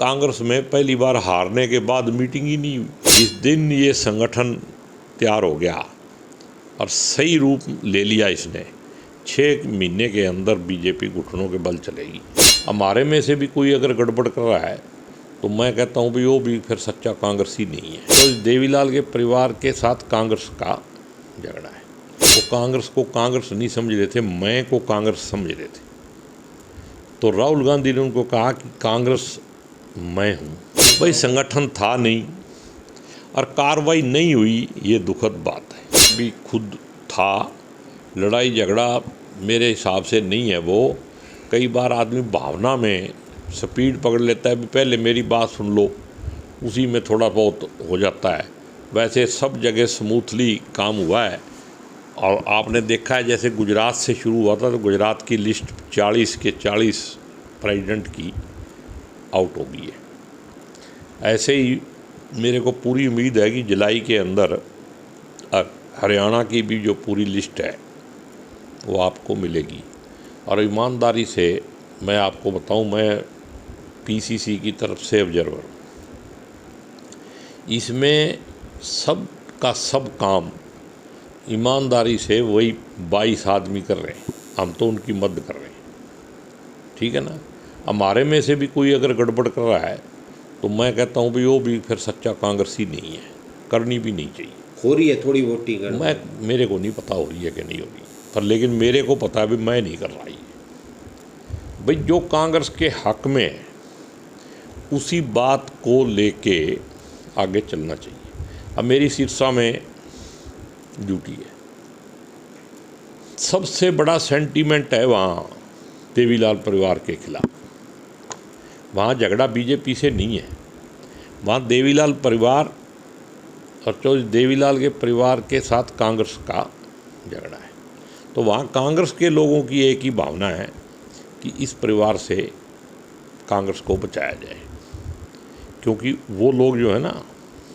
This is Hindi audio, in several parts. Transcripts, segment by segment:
कांग्रेस में पहली बार हारने के बाद मीटिंग ही नहीं हुई। जिस दिन ये संगठन तैयार हो गया और सही रूप ले लिया इसने, 6 महीने के अंदर बीजेपी घुटनों के बल चलेगी। हमारे में से भी कोई अगर गड़बड़ कर रहा है तो मैं कहता हूँ भी वो भी फिर सच्चा कांग्रेसी नहीं है। तो देवीलाल के परिवार के साथ कांग्रेस का झगड़ा है। वो कांग्रेस को कांग्रेस नहीं समझ रहे थे, मैं को कांग्रेस समझ रहे थे। तो राहुल गांधी ने उनको कहा कि कांग्रेस मैं हूँ। भाई संगठन था नहीं और कार्रवाई नहीं हुई, ये दुखद बात है। भी खुद था, लड़ाई झगड़ा मेरे हिसाब से नहीं है। वो कई बार आदमी भावना में स्पीड पकड़ लेता है, भी पहले मेरी बात सुन लो, उसी में थोड़ा बहुत हो जाता है। वैसे सब जगह स्मूथली काम हुआ है। और आपने देखा है जैसे गुजरात से शुरू हुआ था तो गुजरात की लिस्ट 40 के 40 प्रेसिडेंट की आउट हो गई है। ऐसे ही मेरे को पूरी उम्मीद है कि जुलाई के अंदर हरियाणा की भी जो पूरी लिस्ट है वो आपको मिलेगी। और ईमानदारी से मैं आपको बताऊं, मैं पीसीसी की तरफ से ऑब्जर्वर, इसमें सब का सब काम ईमानदारी से वही 22 आदमी कर रहे हैं। हम तो उनकी मदद कर रहे हैं, ठीक है ना। हमारे में से भी कोई अगर गड़बड़ कर रहा है तो मैं कहता हूँ भी वो भी फिर सच्चा कांग्रेसी नहीं है, करनी भी नहीं चाहिए। हो रही है थोड़ी वोटिंग, मेरे को नहीं पता हो रही है कि नहीं हो रही, पर लेकिन मेरे को पता है भी मैं नहीं कर रहा ये। भाई जो कांग्रेस के हक में है उसी बात को लेके आगे चलना चाहिए। अब मेरी सिरसा में ड्यूटी है, सबसे बड़ा सेंटीमेंट है वहाँ देवीलाल परिवार के खिलाफ। वहाँ झगड़ा बीजेपी से नहीं है, वहाँ देवीलाल परिवार और तो देवीलाल के परिवार के साथ कांग्रेस का झगड़ा है। तो वहाँ कांग्रेस के लोगों की एक ही भावना है कि इस परिवार से कांग्रेस को बचाया जाए, क्योंकि वो लोग जो है ना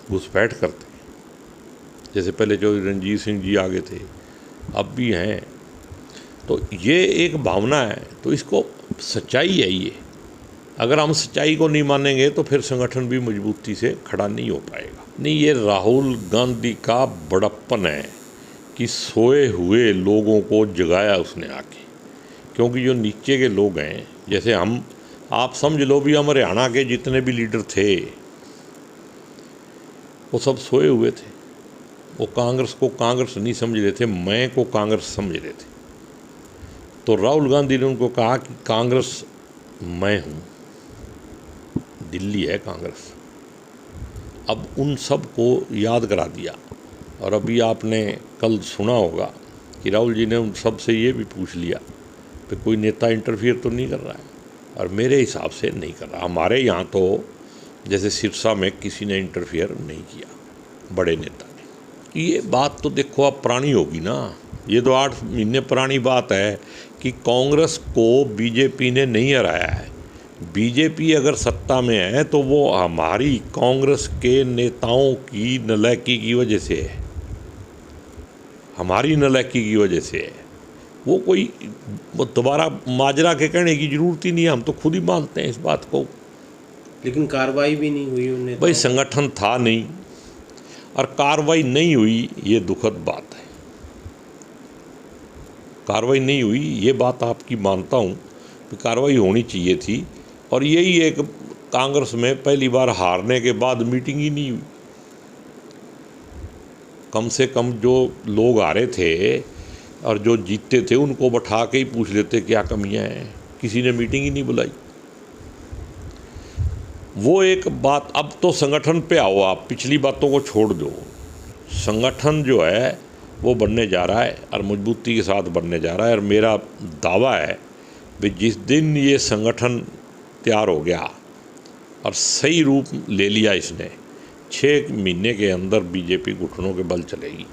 घुसपैठ करते हैं। जैसे पहले जो रणजीत सिंह जी आगे थे, अब भी हैं। तो ये एक भावना है, तो इसको सच्चाई है ये। अगर हम सच्चाई को नहीं मानेंगे तो फिर संगठन भी मजबूती से खड़ा नहीं हो पाएगा। नहीं, ये राहुल गांधी का बड़प्पन है कि सोए हुए लोगों को जगाया उसने आके। क्योंकि जो नीचे के लोग हैं, जैसे हम, आप समझ लो भी हम हरियाणा के जितने भी लीडर थे वो सब सोए हुए थे। वो कांग्रेस को कांग्रेस नहीं समझ रहे थे, मैं को कांग्रेस समझ रहे थे। तो राहुल गांधी ने उनको कहा कि कांग्रेस मैं हूँ, दिल्ली है कांग्रेस। अब उन सब को याद करा दिया। और अभी आपने कल सुना होगा कि राहुल जी ने उन सब से ये भी पूछ लिया कि कोई नेता इंटरफियर तो नहीं कर रहा है, और मेरे हिसाब से नहीं कर रहा। हमारे यहाँ तो जैसे सिरसा में किसी ने इंटरफियर नहीं किया, बड़े नेता ने। ये बात तो देखो अब पुरानी होगी ना, ये तो 8 महीने पुरानी बात है कि कांग्रेस को बीजेपी ने नहीं हराया है। बीजेपी अगर सत्ता में है तो वो हमारी कांग्रेस के नेताओं की नालायकी की वजह से है, हमारी नालायकी की वजह से है। वो कोई दोबारा माजरा के कहने की ज़रूरत ही नहीं है, हम तो खुद ही मानते हैं इस बात को। लेकिन कार्रवाई भी नहीं हुई उन्हें। भाई संगठन था नहीं और कार्रवाई नहीं हुई, ये दुखद बात है। कार्रवाई नहीं हुई, ये बात आपकी मानता हूँ कि कार्रवाई होनी चाहिए थी। और यही एक कांग्रेस में पहली बार हारने के बाद मीटिंग ही नहीं हुई। कम से कम जो लोग हारे थे और जो जीतते थे उनको बैठा के ही पूछ लेते क्या कमियां हैं। किसी ने मीटिंग ही नहीं बुलाई। वो एक बात। अब तो संगठन पे आओ, आप पिछली बातों को छोड़ दो। संगठन जो है वो बनने जा रहा है और मजबूती के साथ बनने जा रहा है। और मेरा दावा है कि जिस दिन ये संगठन तैयार हो गया और सही रूप ले लिया इसने, 6 महीने के अंदर बीजेपी घुटनों के बल चलेगी।